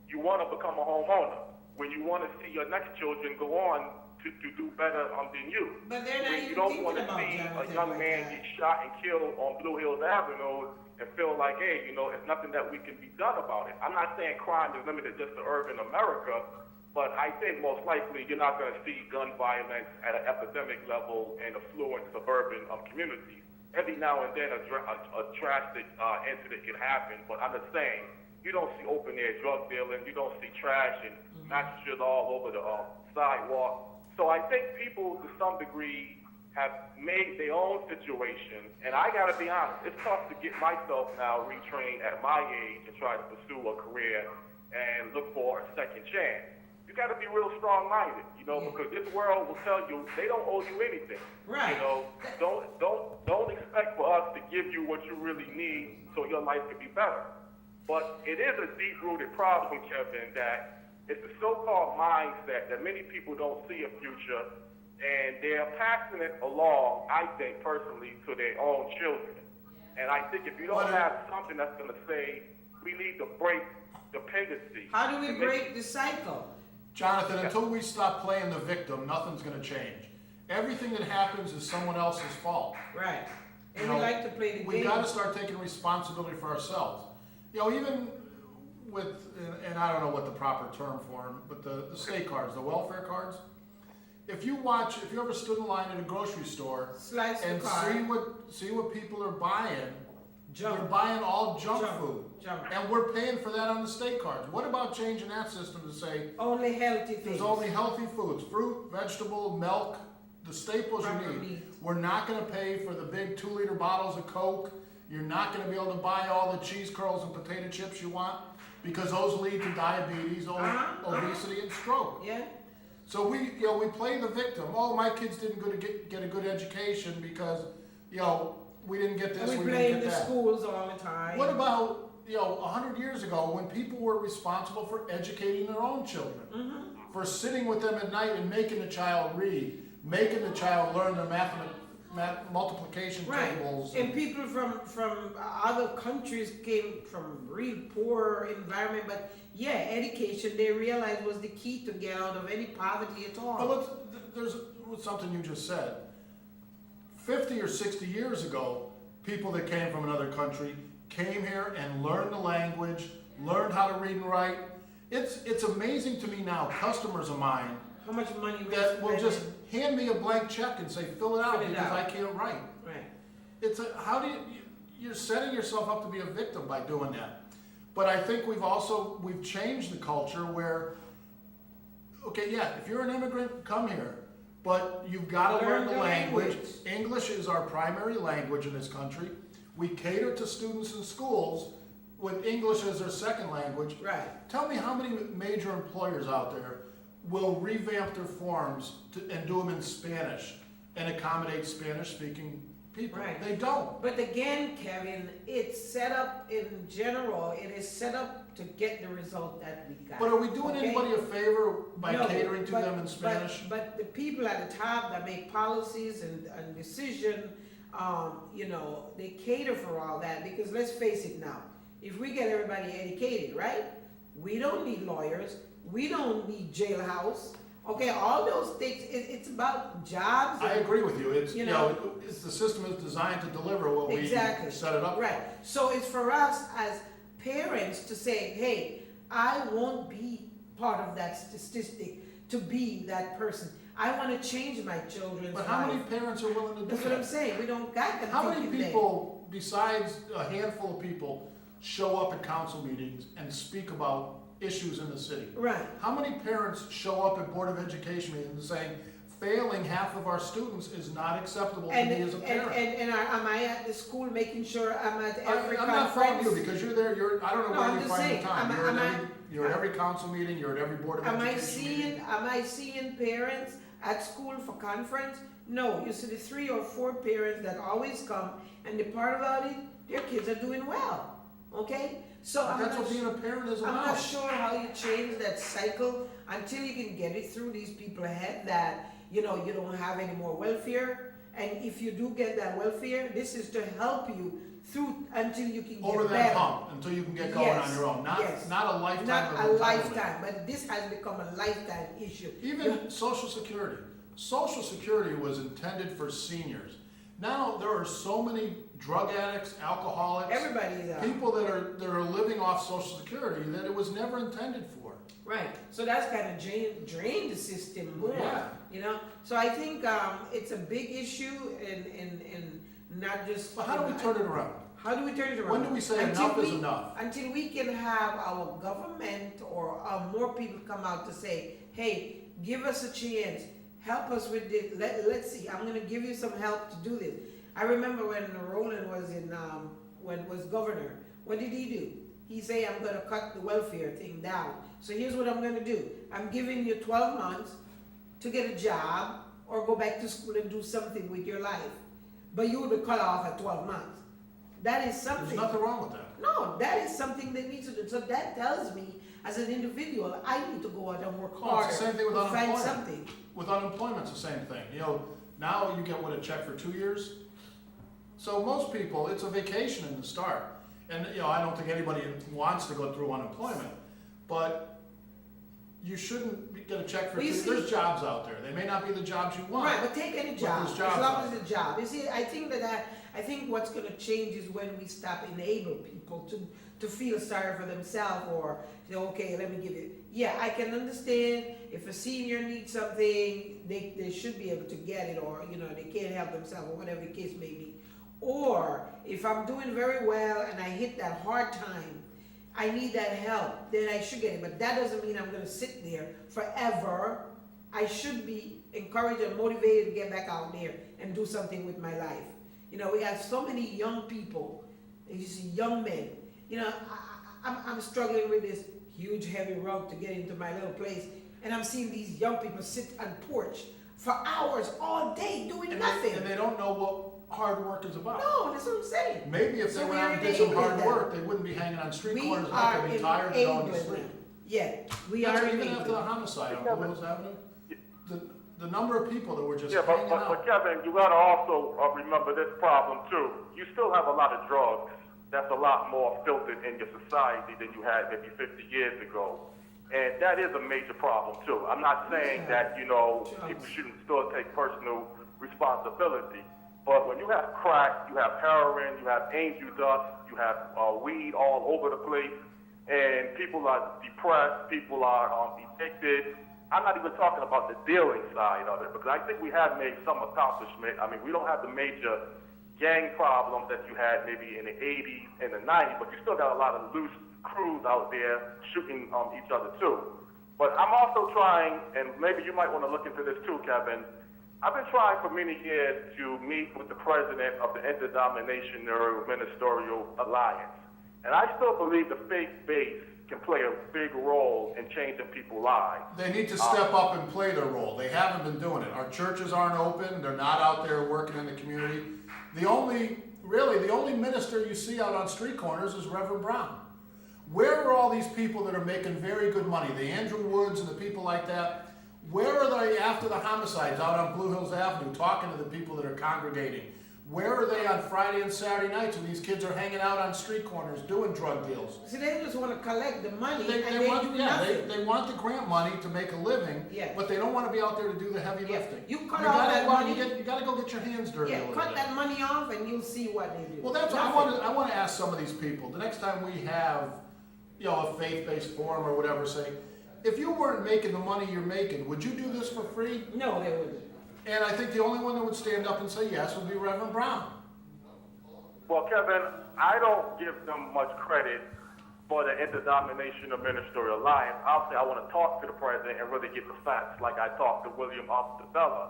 you want to become a homeowner, when you want to see your next children go on to do better than you. But they're not You even don't thinking want to about see a Jonathan young like man that. get shot and killed on Blue Hills Avenue and feel like, hey, it's nothing that we can be done about it. I'm not saying crime is limited just to urban America, but I think most likely you're not going to see gun violence at an epidemic level in affluent suburban communities. Every now and then a drastic incident can happen, but I'm just saying, you don't see open air drug dealing, you don't see trash and mattresses all over the sidewalk. So I think people to some degree have made their own situation, and I gotta be honest, it's tough to get myself now retrained at my age and try to pursue a career and look for a second chance. You gotta be real strong-minded, because this world will tell you they don't owe you anything. Right. Don't expect for us to give you what you really need so your life can be better. But it is a deep-rooted problem, Kevin, that it's a so-called mindset that many people don't see a future, and they're passing it along, I think, personally, to their own children. And I think if you don't have something that's going to say, we need to break dependency. How do we break the cycle? Jonathan, until we stop playing the victim, nothing's gonna change. Everything that happens is someone else's fault. Right. And You we know, like to play the game. We gotta start taking responsibility for ourselves. Even with, and I don't know what the proper term for them, but the state cards, the welfare cards. If you ever stood in line at a grocery store Slice the and card. see what people are buying, Junk. they're buying all junk food. Junk. And we're paying for that on the state cards. What about changing that system to say, Only healthy things. there's only healthy foods, fruit, vegetable, milk, the staples Proper you need. meat. We're not gonna pay for the big 2-liter bottles of Coke. You're not gonna be able to buy all the cheese curls and potato chips you want, because those lead to diabetes, obesity, and stroke. Yeah. So we play the victim. Oh, my kids didn't get a good education because, we didn't get this, And we we didn't blame get the that. schools all the time. What about, 100 years ago, when people were responsible for educating their own children? For sitting with them at night and making the child read, making the child learn their multiplication tables. And people from other countries came from really poor environment, but education they realized was the key to get out of any poverty at all. But there's something you just said. 50 or 60 years ago, people that came from another country came here and learned the language, learned how to read and write. It's amazing to me now, customers of mine How much money we that will spending? just hand me a blank check and say, fill it out Fill it because out. I can't write. Right. You're setting yourself up to be a victim by doing that. But I think we've changed the culture where, if you're an immigrant, come here. But you've got to learn the language. English is our primary language in this country. We cater to students in schools with English as their second language. Right. Tell me how many major employers out there will revamp their forms and do them in Spanish and accommodate Spanish-speaking people. Right. They don't. But again, Kevin, it's set up in general, it is set up to get the result that we got. But are we doing Okay? anybody a favor by No, catering to but- them in Spanish? But the people at the top that make policies and decision, they cater for all that, because let's face it now, if we get everybody educated, right? We don't need lawyers, we don't need jailhouse, okay, all those things, it's about jobs. I agree with you. It's, You it's the system is designed to deliver what we Exactly. set it up for. Right, so it's for us as parents to say, hey, I won't be part of that statistic, to be that person. I wanna change my children's life. But how many parents are willing to do That's what I'm that? saying, we don't got them How many thinking they- people, besides a handful of people, show up at council meetings and speak about issues in the city? Right, How many parents show up at Board of Education meetings saying, failing half of our students is not acceptable to and, me as a parent? am I at the school making sure I'm at every I'm not faulting you conference? because you're there, I don't know No, where I'm you just find saying, the time. am You're at every council meeting, you're at every Board of Education meeting. Am I seeing parents at school for conference? No, you see the 3 or 4 parents that always come, and the part about it, their kids are doing well, okay? So But I'm that's not what being a parent is I'm about. not sure how you change that cycle until you can get it through these people ahead that, you don't have any more welfare. And if you do get that welfare, this is to help you through until you can get Over that better. hump, until you can get going on Yes, your own, yes. not a lifetime of Not a entitlement. lifetime, but this has become a lifetime issue. Even Social Security. Social Security was intended for seniors. Now, there are so many drug addicts, alcoholics, Everybody's people that are living off Social Security that it was never intended for. right. So that's kind of drained the system more. Yeah. You know. So I think it's a big issue, and not just. But how do we turn it around? How do we turn it around? When do we say Until enough is we- enough? Until we can have our government or more people come out to say, hey, give us a chance, help us with this, let's see, I'm gonna give you some help to do this. I remember when Roland was was governor, what did he do? He say, I'm gonna cut the welfare thing down. So here's what I'm gonna do. I'm giving you 12 months to get a job or go back to school and do something with your life. But you would cut off at 12 months. That is something. There's nothing wrong with that. No, that is something that needs to do. So that tells me, as an individual, I need to go out and work Well, harder it's the same thing with to find unemployment. something. With unemployment, it's the same thing. You know, now you get a check for 2 years. So most people, it's a vacation in the start. And, I don't think anybody wants to go through unemployment, but you shouldn't get a check for Well, 2 you years. see- There's jobs out there. They may not be the jobs you want. Right, but take any But job, there's as jobs long out as it's a job. You see, I think I think what's gonna change is when we stop enable people to feel sorry for themselves or say, okay, let me give you. Yeah, I can understand if a senior needs something, they should be able to get it, or, they can't help themselves, or whatever the case may be. Or if I'm doing very well and I hit that hard time, I need that help, then I should get it. But that doesn't mean I'm gonna sit there forever. I should be encouraged and motivated to get back out there and do something with my life. We have so many young people, and you see young men. I'm struggling with this huge heavy rug to get into my little place, and I'm seeing these young people sit on porch for hours all day doing nothing. And they don't know what hard work is about. No, that's what I'm saying. Maybe if they So went we out are and did some hard enabling work, they wouldn't be hanging on street We corners like are they'd be tired and going to enabling sleep. them. Yeah, we are That's even enabling after the them. homicide on Blue Hills Avenue. The number of people that were just Yeah, hanging but out. Kevin, you gotta also remember this problem too. You still have a lot of drugs that's a lot more filtered in your society than you had maybe 50 years ago. And that is a major problem too. I'm not saying that, people shouldn't still take personal responsibility. But when you have crack, you have heroin, you have angel dust, you have weed all over the place, and people are depressed, people are addicted. I'm not even talking about the dealing side of it, because I think we have made some accomplishment. I mean, we don't have the major gang problems that you had maybe in the 80s and the 90s, but you still got a lot of loose crews out there shooting each other too. But I'm also trying, and maybe you might want to look into this too, Kevin. I've been trying for many years to meet with the president of the Interdenominational Ministerial Alliance. And I still believe the faith base can play a big role in changing people's lives. They need to step up and play their role. They haven't been doing it. Our churches aren't open. They're not out there working in the community. The only minister you see out on street corners is Reverend Brown. Where are all these people that are making very good money? The Andrew Woods and the people like that. Where are they after the homicides out on Blue Hills Avenue talking to the people that are congregating? Where are they on Friday and Saturday nights when these kids are hanging out on street corners doing drug deals? See, they just want to collect the money They and they want, do nothing. they want the grant money to make a living, Yeah. but they don't want to be out there to do the heavy Yeah. lifting. You cut You off gotta that go out, money. you gotta go get your hands dirty a Yeah, little cut bit. that money off and you'll see what they do. Well, that's what Nothing. I want to ask some of these people. The next time we have, a faith-based forum or whatever, say, if you weren't making the money you're making, would you do this for free? No, they wouldn't. And I think the only one that would stand up and say yes would be Reverend Brown. Well, Kevin, I don't give them much credit for the Interdenominational Ministerial Alliance. Obviously, I want to talk to the president and really get the facts like I talked to William Ostabella.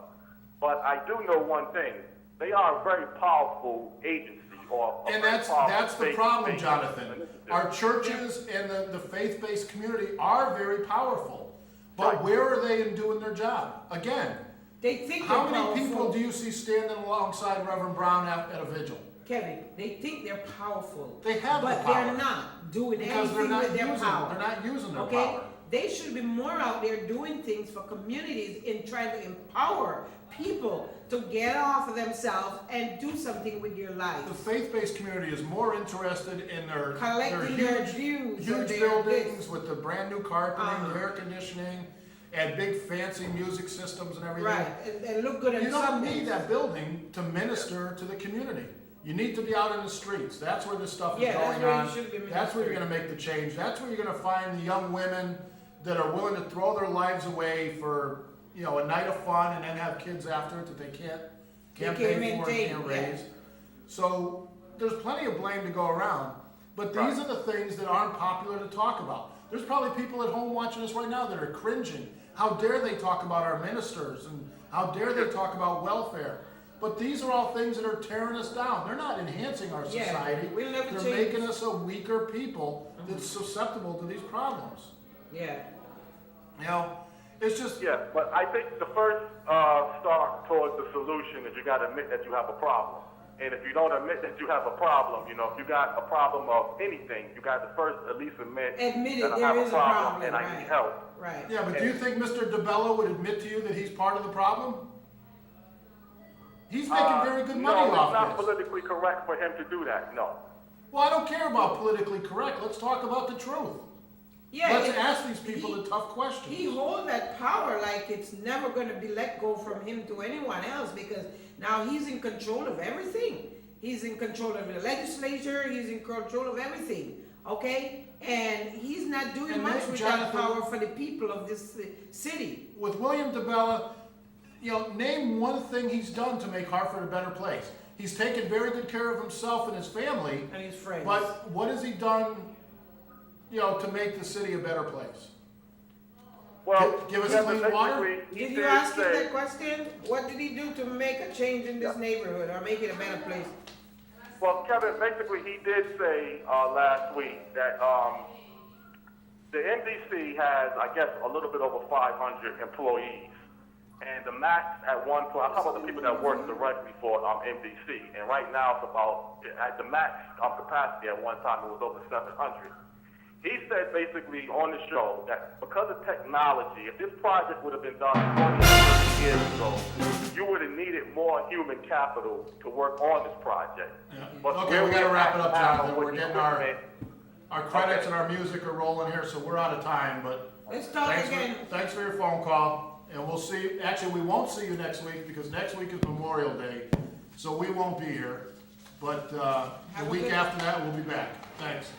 But I do know one thing. They are a very powerful agency. And that's the problem, Jonathan. Our churches and the faith-based community are very powerful. But Right. where are they in doing their job? Again, They think how they're many powerful. people do you see standing alongside Reverend Brown at a vigil? Kevin, they think they're powerful. They have the but power. they're not doing Because they're anything not with their using, power. they're not using their Okay? power. They should be more out there doing things for communities and trying to empower people to get off of themselves and do something with your life. The faith-based community is more interested in their Collecting their huge, dues or huge their buildings this. with the brand new carpeting, the air conditioning, add big fancy music systems and everything. Right, and look good You on don't Sundays. need that building to minister to the community. You need to be out in the streets. That's where this stuff is Yeah, that's going where you on. should be That's where you're ministering. gonna make the change. That's where you're gonna find the young women that are willing to throw their lives away for, you know, a night of fun and then have kids after it that they can't can't pay for maintain, and can't yeah. raise. So there's plenty of blame to go around. But these are the things that aren't popular to talk about. There's probably people at home watching us right now that are cringing. How dare they talk about our ministers and how dare they talk about welfare? But these are all things that are tearing us down. They're not enhancing our Yeah, society. we'll never They're change. making us a weaker people that's susceptible to these problems. Yeah, You know, it's just, Yeah, but I think the first start towards the solution is you got to admit that you have a problem. And if you don't admit that you have a problem, you know, if you got a problem of anything, you got to first at least admit admit it, that I there have is a a problem problem, and I right. need help. Right. yeah, but do you think Mr. DeBello would admit to you that he's part of the problem? He's making very good money No, it's off not this. politically correct for him to do that, no. Well, I don't care about politically correct. Let's talk about the truth. Yeah, Let's it- ask these people he- the tough questions. He holds that power like it's never gonna be let go from him to anyone else because now he's in control of everything. He's in control of the legislature, he's in control of everything, okay? And he's not doing And much then with that Jonathan- power for the people of this city. With William DeBella, you know, name one thing he's done to make Hartford a better place. He's taken very good care of himself and his family, And his friends. but what has he done, you know, to make the city a better place? Well, Give us Kevin, clean water? basically, he Did you did ask him say- that question? What did he do to make a change in this neighborhood or make it a better place? Well, Kevin, basically, he did say last week that the MDC has, I guess, a little bit over 500 employees. And the max at one point, I'm talking about the people that work directly for MDC. And right now, it's about, at the max capacity at one time, it was over 700. He said basically on the show that because of technology, if this project would have been done 20, 30 years ago, you would have needed more human capital to work on this project. Yeah. But Okay, where we gotta we're wrap at it up, now Jonathan. with We're the getting our credits Okay. and our music are rolling here, so we're out of time, but Let's talk again. thanks for your phone call. And we'll see, actually, we won't see you next week because next week is Memorial Day, so we won't be here. But, the Have a week good- after that, we'll be back. Thanks.